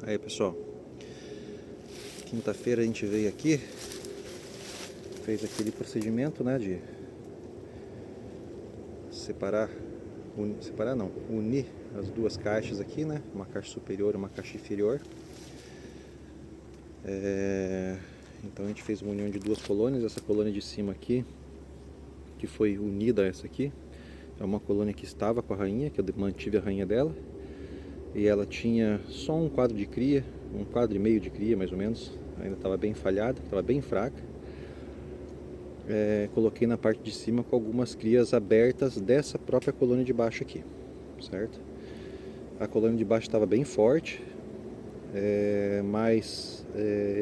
Aí pessoal, quinta-feira a gente veio aqui, fez aquele procedimento, né, de unir as duas caixas aqui, né, uma caixa superior e uma caixa inferior. Então a gente fez uma união de duas colônias. Essa colônia de cima aqui, que foi unida a essa aqui, é uma colônia que estava com a rainha, que eu mantive a rainha dela, e ela tinha só um quadro de cria, um quadro e meio de cria mais ou menos, ainda estava bem falhada, estava bem fraca. Coloquei na parte de cima com algumas crias abertas dessa própria colônia de baixo aqui, certo? A colônia de baixo estava bem forte, mas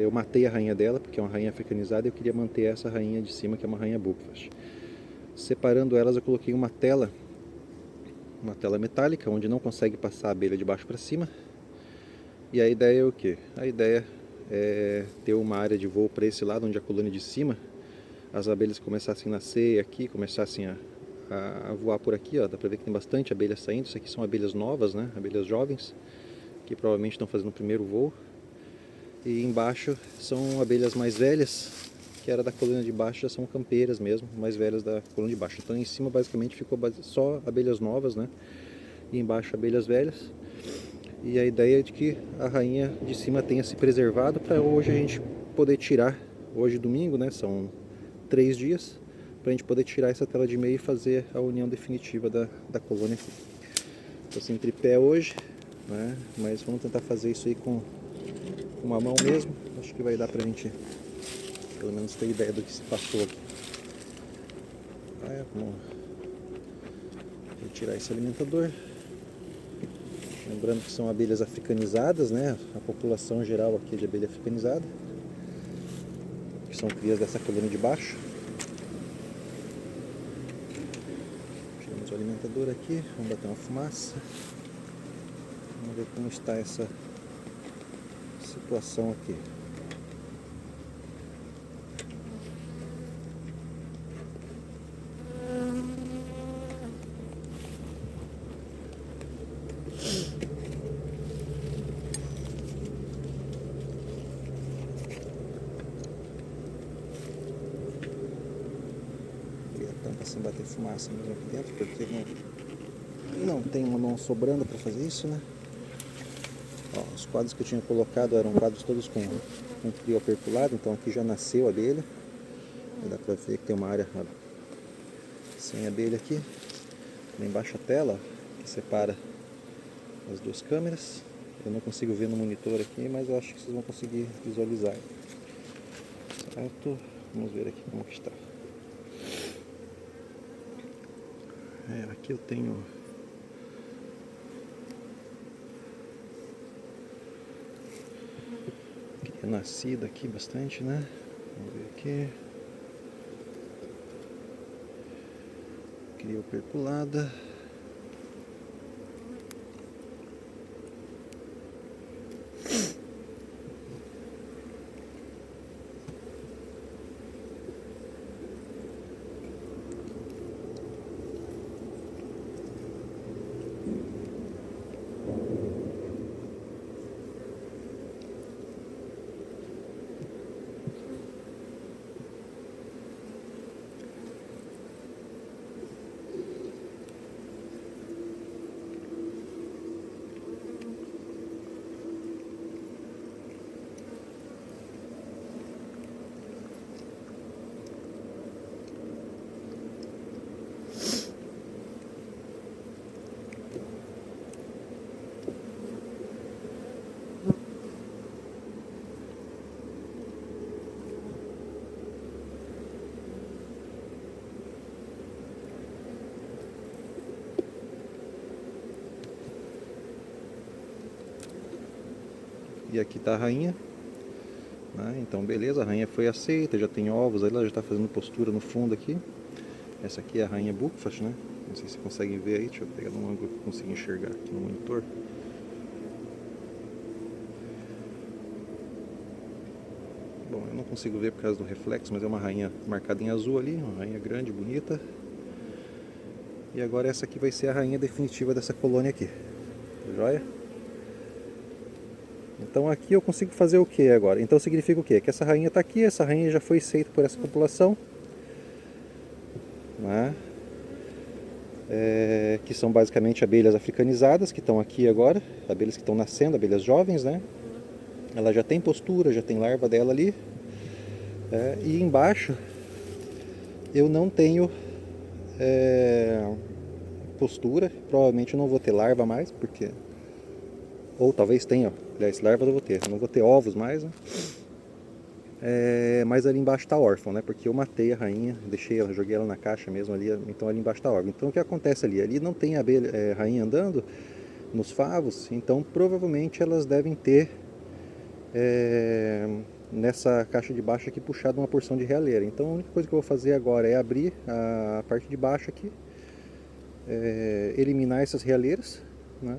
eu matei a rainha dela, porque é uma rainha africanizada, e eu queria manter essa rainha de cima, que é uma rainha Buckfast. Separando elas, eu coloquei uma tela metálica, onde não consegue passar a abelha de baixo para cima. E a ideia é o quê? A ideia é ter uma área de voo para esse lado, onde a colônia de cima, as abelhas começassem a nascer aqui, começassem a voar por aqui, ó. Dá para ver que tem bastante abelha saindo. Isso aqui são abelhas novas, né? Abelhas jovens, que provavelmente estão fazendo o primeiro voo. E embaixo são abelhas mais velhas, que era da colônia de baixo, já são campeiras mesmo, mais velhas da colônia de baixo. Então em cima basicamente ficou só abelhas novas, né? E embaixo abelhas velhas. E a ideia é de que a rainha de cima tenha se preservado para hoje a gente poder tirar, hoje domingo, né? São 3 dias, para a gente poder tirar essa tela de meio e fazer a união definitiva da colônia aqui. Estou sem tripé hoje, né? Mas vamos tentar fazer isso aí com uma mão mesmo. Acho que vai dar para a gente pelo menos ter ideia do que se passou aqui. Vamos retirar esse alimentador. Lembrando que são abelhas africanizadas, né? A população geral aqui é de abelha africanizada, que são crias dessa colônia de baixo. Tiramos o alimentador aqui, vamos bater uma fumaça. Vamos ver como está essa situação aqui. Sem bater fumaça mesmo aqui dentro, porque não tem uma mão sobrando para fazer isso, né? Ó, os quadros que eu tinha colocado eram quadros todos com frio aperculado, então aqui já nasceu a abelha. Dá para ver que tem uma área sem abelha aqui. Lá embaixo a tela que separa as duas câmeras. Eu não consigo ver no monitor aqui, mas eu acho que vocês vão conseguir visualizar. Certo? Vamos ver aqui como que está. Aqui eu tenho cria nascida aqui bastante, né? Vamos ver aqui. Cria operculada. E aqui está a rainha, né? Então beleza, a rainha foi aceita, já tem ovos, aí ela já está fazendo postura no fundo aqui. Essa aqui é a rainha Buckfast, né? Não sei se vocês conseguem ver aí, deixa eu pegar num ângulo que eu consigo enxergar aqui no monitor. Bom, eu não consigo ver por causa do reflexo, mas é uma rainha marcada em azul ali, uma rainha grande, bonita. E agora essa aqui vai ser a rainha definitiva dessa colônia aqui, joia? Então aqui eu consigo fazer o que agora? Então significa o quê? Que essa rainha está aqui, essa rainha já foi aceita por essa população, né? Que são basicamente abelhas africanizadas, que estão aqui agora, abelhas que estão nascendo, abelhas jovens, né? Ela já tem postura, já tem larva dela ali. E embaixo eu não tenho postura, provavelmente eu não vou ter larva mais, porque... Ou talvez tenha, aliás, larva eu vou ter, não vou ter ovos mais, né? Mas ali embaixo está órfão, né? Porque eu matei a rainha, deixei ela, joguei ela na caixa mesmo ali, então ali embaixo está órfão. Então o que acontece ali? Ali não tem abelha, rainha andando nos favos, então provavelmente elas devem ter nessa caixa de baixo aqui puxado uma porção de realeira. Então a única coisa que eu vou fazer agora é abrir a parte de baixo aqui, eliminar essas realeiras, né?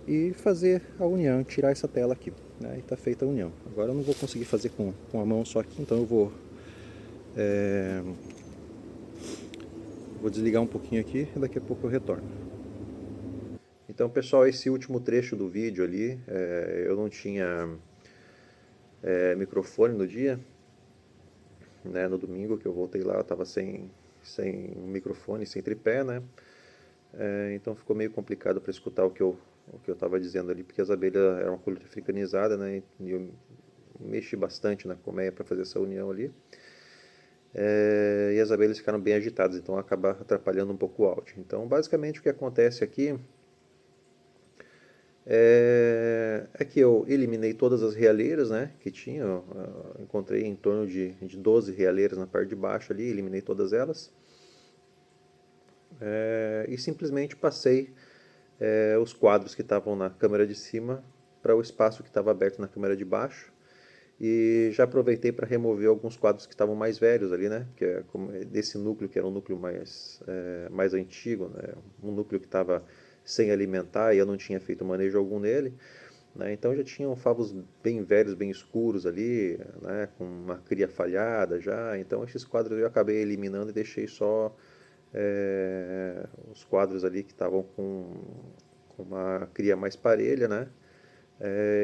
E fazer a união, tirar essa tela aqui, né? E está feita a união. Agora eu não vou conseguir fazer com a mão só aqui, então eu vou desligar um pouquinho aqui e daqui a pouco eu retorno. Então pessoal, esse último trecho do vídeo ali, eu não tinha microfone no dia, né? No domingo que eu voltei lá eu estava sem microfone, sem tripé, né? Então ficou meio complicado para escutar o que eu estava dizendo ali, porque as abelhas eram uma colônia africanizada, né? E eu mexi bastante na colmeia para fazer essa união ali. E as abelhas ficaram bem agitadas, então acaba atrapalhando um pouco o áudio. Então basicamente o que acontece aqui é que eu eliminei todas as realeiras, né, que tinha. Encontrei em torno de 12 realeiras na parte de baixo ali, eliminei todas elas. E simplesmente passei os quadros que estavam na câmera de cima para o espaço que estava aberto na câmera de baixo. E já aproveitei para remover alguns quadros que estavam mais velhos ali, né? Que é desse núcleo, que era um núcleo mais antigo, né? Um núcleo que estava sem alimentar e eu não tinha feito manejo algum nele, né? Então já tinham favos bem velhos, bem escuros ali, né? Com uma cria falhada já. Então esses quadros eu acabei eliminando e deixei só os quadros ali que estavam com uma cria mais parelha, né?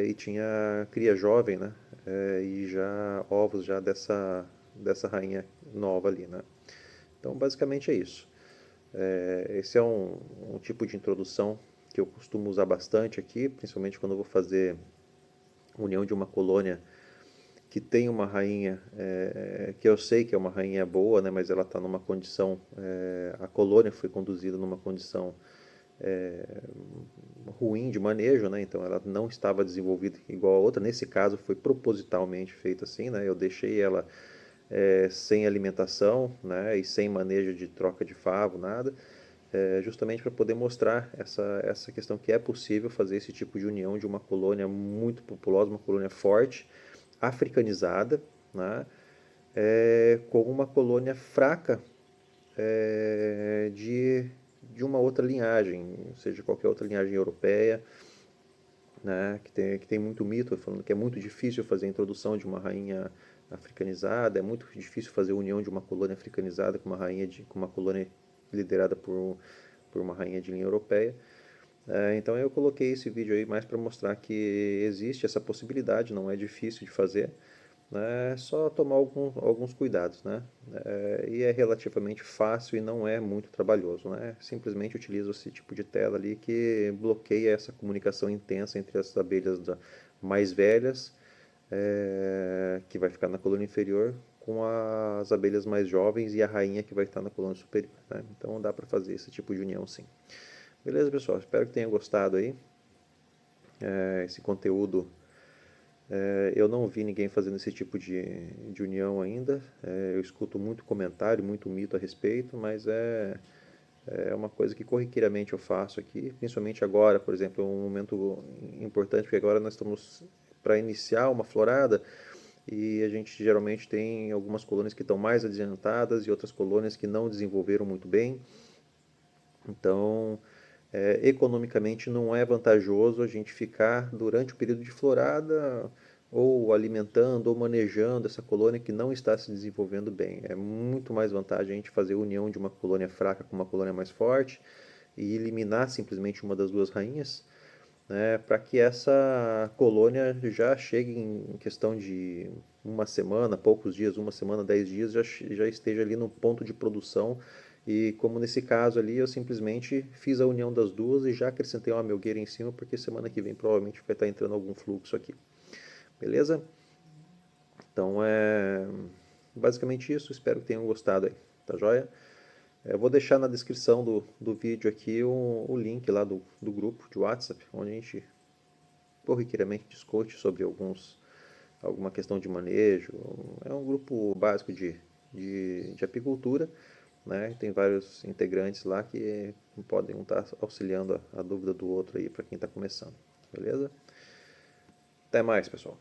E tinha cria jovem, né? E já ovos já dessa rainha nova ali, né? Então basicamente é isso. Esse é um tipo de introdução que eu costumo usar bastante aqui, principalmente quando eu vou fazer união de uma colônia que tem uma rainha, que eu sei que é uma rainha boa, né, mas ela está numa condição, a colônia foi conduzida numa condição ruim de manejo, né, então ela não estava desenvolvida igual a outra. Nesse caso foi propositalmente feito assim, né, eu deixei ela sem alimentação, né, e sem manejo de troca de favo, nada, justamente para poder mostrar essa questão que é possível fazer esse tipo de união de uma colônia muito populosa, uma colônia forte, africanizada, né, com uma colônia fraca de uma outra linhagem, seja qualquer outra linhagem europeia, né, que tem muito mito, falando que é muito difícil fazer a introdução de uma rainha africanizada, é muito difícil fazer a união de uma colônia africanizada com com uma colônia liderada por uma rainha de linha europeia. Então eu coloquei esse vídeo aí mais para mostrar que existe essa possibilidade, não é difícil de fazer, né? É só tomar alguns cuidados, né? E é relativamente fácil e não é muito trabalhoso, né? Simplesmente utilizo esse tipo de tela ali que bloqueia essa comunicação intensa entre as abelhas mais velhas, que vai ficar na colônia inferior, com as abelhas mais jovens e a rainha que vai estar na colônia superior, né? Então dá para fazer esse tipo de união sim. Beleza, pessoal? Espero que tenham gostado aí. Esse conteúdo, eu não vi ninguém fazendo esse tipo de união ainda. Eu escuto muito comentário, muito mito a respeito, mas é uma coisa que corriqueiramente eu faço aqui, principalmente agora, por exemplo, é um momento importante, porque agora nós estamos para iniciar uma florada e a gente geralmente tem algumas colônias que estão mais adiantadas e outras colônias que não desenvolveram muito bem. Então, economicamente não é vantajoso a gente ficar durante o período de florada ou alimentando ou manejando essa colônia que não está se desenvolvendo bem. É muito mais vantagem a gente fazer a união de uma colônia fraca com uma colônia mais forte e eliminar simplesmente uma das duas rainhas, né, para que essa colônia já chegue em questão de uma semana, poucos dias, uma semana, 10 dias, já esteja ali no ponto de produção. E como nesse caso ali, eu simplesmente fiz a união das duas e já acrescentei uma melgueira em cima, porque semana que vem provavelmente vai estar entrando algum fluxo aqui. Beleza? Então é basicamente isso, espero que tenham gostado aí, tá joia? Eu vou deixar na descrição do vídeo aqui o link lá do grupo de WhatsApp, onde a gente corriqueiramente discute sobre alguma questão de manejo. É um grupo básico de apicultura, né? Tem vários integrantes lá que podem estar auxiliando a dúvida do outro aí para quem está começando, beleza? Até mais, pessoal.